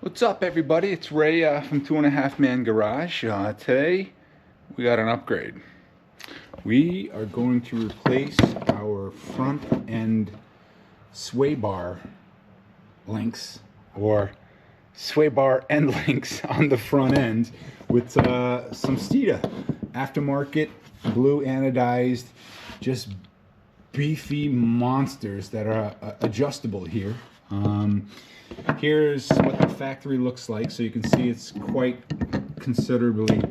What's up, everybody? It's Ray from 2.5 Man Garage. Today we got an upgrade. We are going to replace our front end sway bar links, or sway bar end links on the front end, with some Steeda aftermarket blue anodized, just beefy monsters that are adjustable here. Here's what the factory looks like, so you can see it's quite considerably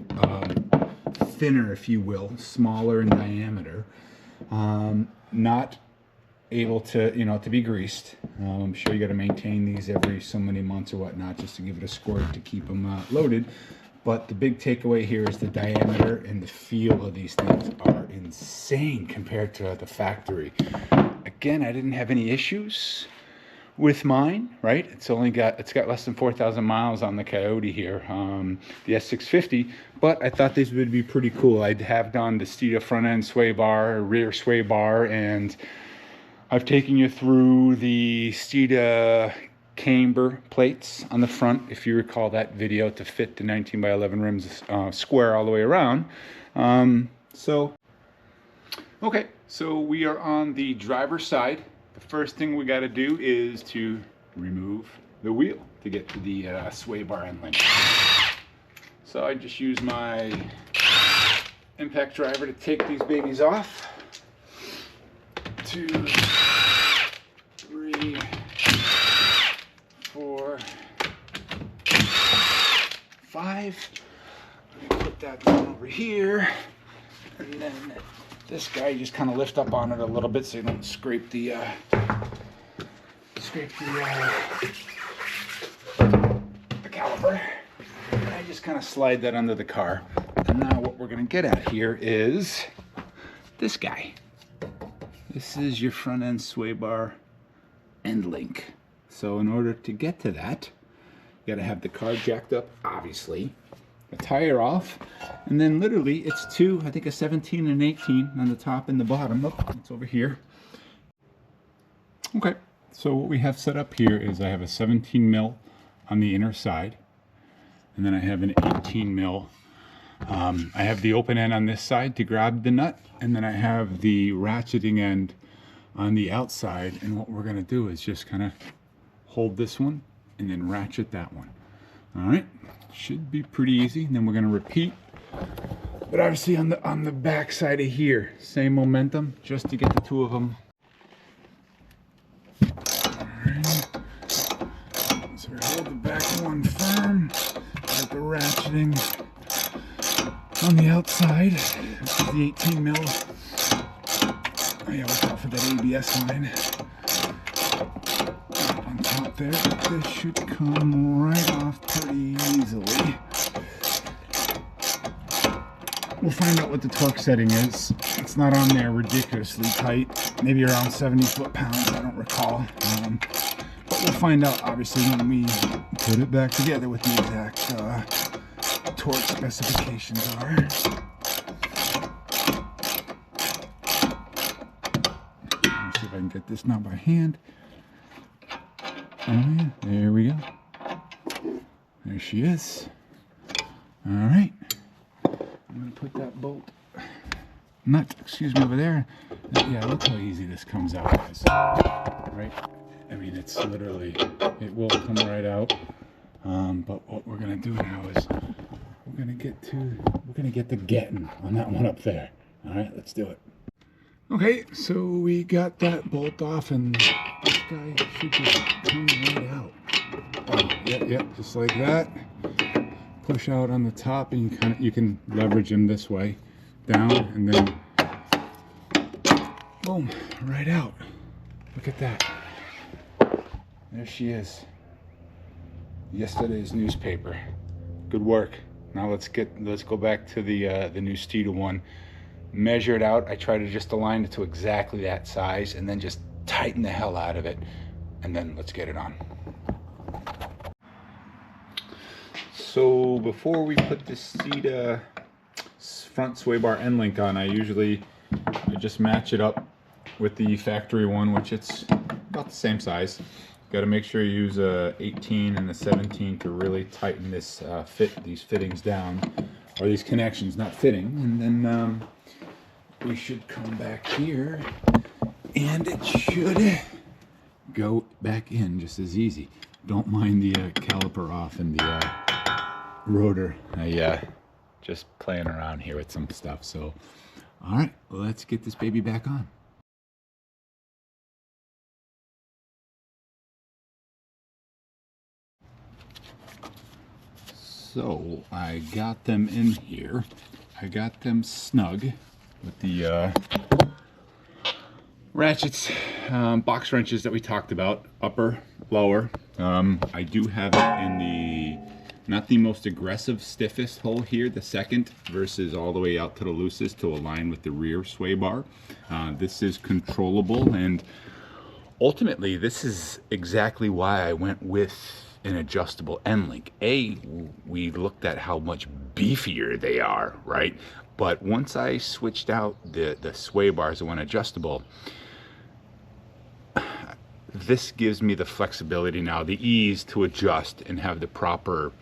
thinner, if you will, smaller in diameter. Not able to, to be greased. I'm sure you got to maintain these every so many months or whatnot, just to give it a squirt to keep them loaded. But the big takeaway here is the diameter and the feel of these things are insane compared to the factory. Again, I didn't have any issues with mine, right? It's got less than 4,000 miles on the Coyote here, the S650. But I thought these would be pretty cool. I'd have done the Steeda front end sway bar, rear sway bar, and I've taken you through the Steeda camber plates on the front, if you recall that video, to fit the 19 by 11 rims square all the way around. Okay, so we are on the driver's side. The first thing we got to do is to remove the wheel to get to the sway bar end link. So I just use my impact driver to take these babies off. 2, 3, 4, 5. I'm gonna put that down over here, and then this guy, you just kind of lift up on it a little bit so you don't scrape the caliper. And I just kind of slide that under the car. And now what we're going to get at here is this guy. This is your front end sway bar end link. So in order to get to that, you got to have the car jacked up, obviously, a tire off, and then literally it's two, I think a 17 and 18 on the top and the bottom. Oh, it's over here. Okay, so what we have set up here is I have a 17 mil on the inner side, and then I have an 18 mil. I have the open end on this side to grab the nut, and then I have the ratcheting end on the outside. And what we're going to do is just kind of hold this one and then ratchet that one. All right, should be pretty easy. And then we're going to repeat, but obviously on the back side of here, same momentum, just to get the two of them. All right, so we hold the back one firm, get the ratcheting on the outside. This is the 18 mil. Oh yeah, watch out for that ABS line on top there. This should come right off pretty easily. We'll find out what the torque setting is. It's not on there ridiculously tight, maybe around 70 foot-pounds, I don't recall. But we'll find out, obviously, when we put it back together with the exact torque specifications are. Let me see if I can get this now by hand. Oh yeah, there we go. There she is. All right. I'm gonna put that bolt nut, over there. Yeah, look how easy this comes out, guys. Right? I mean, it's literally, it will come right out. But what we're gonna do now is we're gonna get the getting on that one up there. All right, let's do it. Okay, so we got that bolt off, and this guy should just come right out. Oh, yep, just like that. Push out on the top, and you can leverage him this way, down, and then boom, right out. Look at that. There she is. Yesterday's newspaper. Good work. Now let's go back to the new Steeda one. Measure it out. I try to just align it to exactly that size, and then just tighten the hell out of it, and then let's get it on. So before we put the Steeda front sway bar end link on, I just match it up with the factory one, which it's about the same size. Got to make sure you use a 18 and a 17 to really tighten this these fittings down, or these connections not fitting. And then we should come back here, and it should go back in just as easy. Don't mind the caliper off and the rotor. Just playing around here with some stuff. So, all right, let's get this baby back on. So I got them in here. I got them snug with the ratchets, box wrenches that we talked about, upper, lower. I do have it in the, not the most aggressive, stiffest hole here, the second, versus all the way out to the loosest to align with the rear sway bar. This is controllable, and ultimately this is exactly why I went with an adjustable endlink. We looked at how much beefier they are, right? But once I switched out the sway bars and went adjustable, this gives me the flexibility now, the ease to adjust and have the proper,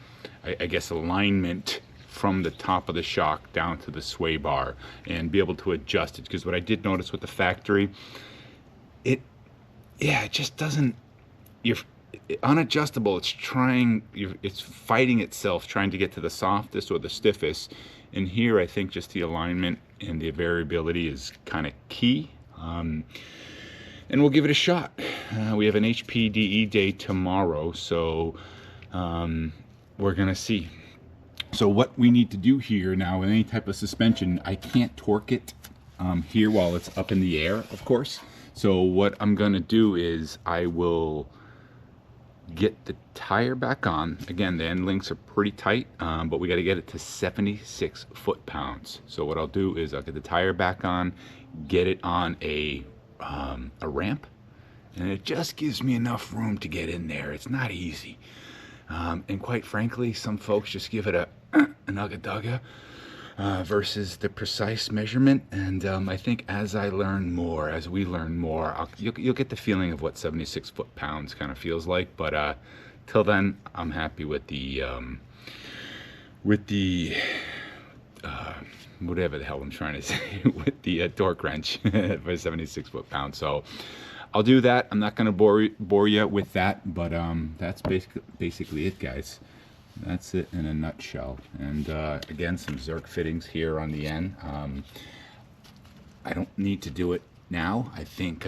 I guess, alignment from the top of the shock down to the sway bar and be able to adjust it. Because what I did notice with the factory, it just doesn't, you're unadjustable. It's fighting itself, trying to get to the softest or the stiffest. And here, I think just the alignment and the variability is kind of key. And we'll give it a shot. We have an HPDE day tomorrow, so we're gonna see. So what we need to do here now with any type of suspension, I can't torque it here while it's up in the air, of course. So what I'm gonna do is I will get the tire back on. Again, the end links are pretty tight, but we got to get it to 76 foot-pounds. So what I'll do is I'll get the tire back on, get it on a ramp, and it just gives me enough room to get in there. It's not easy, and quite frankly, some folks just give it an ugga-dugga versus the precise measurement. And I think as we learn more, you'll get the feeling of what 76 foot-pounds kind of feels like. But till then, I'm happy with the whatever the hell I'm trying to say, with the torque wrench for 76 foot-pounds. So I'll do that. I'm not going to bore you with that, but that's basically it, guys. That's it in a nutshell. And again, some Zerk fittings here on the end. I don't need to do it now. I think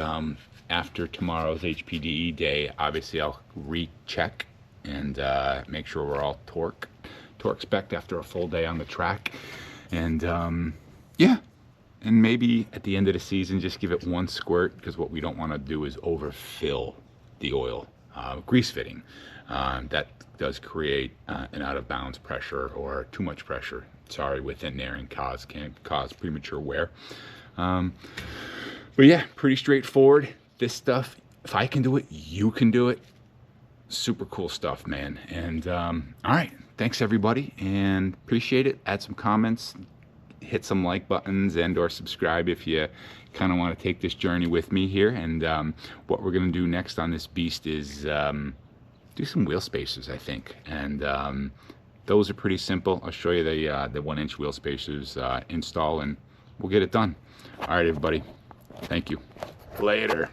after tomorrow's HPDE day, obviously I'll recheck and make sure we're all torque spec'd after a full day on the track. And yeah, and maybe at the end of the season just give it one squirt, because what we don't want to do is overfill the oil. Grease fitting, that does create an out of bounds pressure or too much pressure, within there, and can cause premature wear. But yeah, pretty straightforward. This stuff, if I can do it, you can do it. Super cool stuff, man. And all right, thanks everybody, and appreciate it. Add some comments, hit some like buttons, and or subscribe if you kind of want to take this journey with me here. And what we're going to do next on this beast is do some wheel spacers, I think. And those are pretty simple. I'll show you the 1-inch wheel spacers install, and we'll get it done. All right, everybody. Thank you. Later.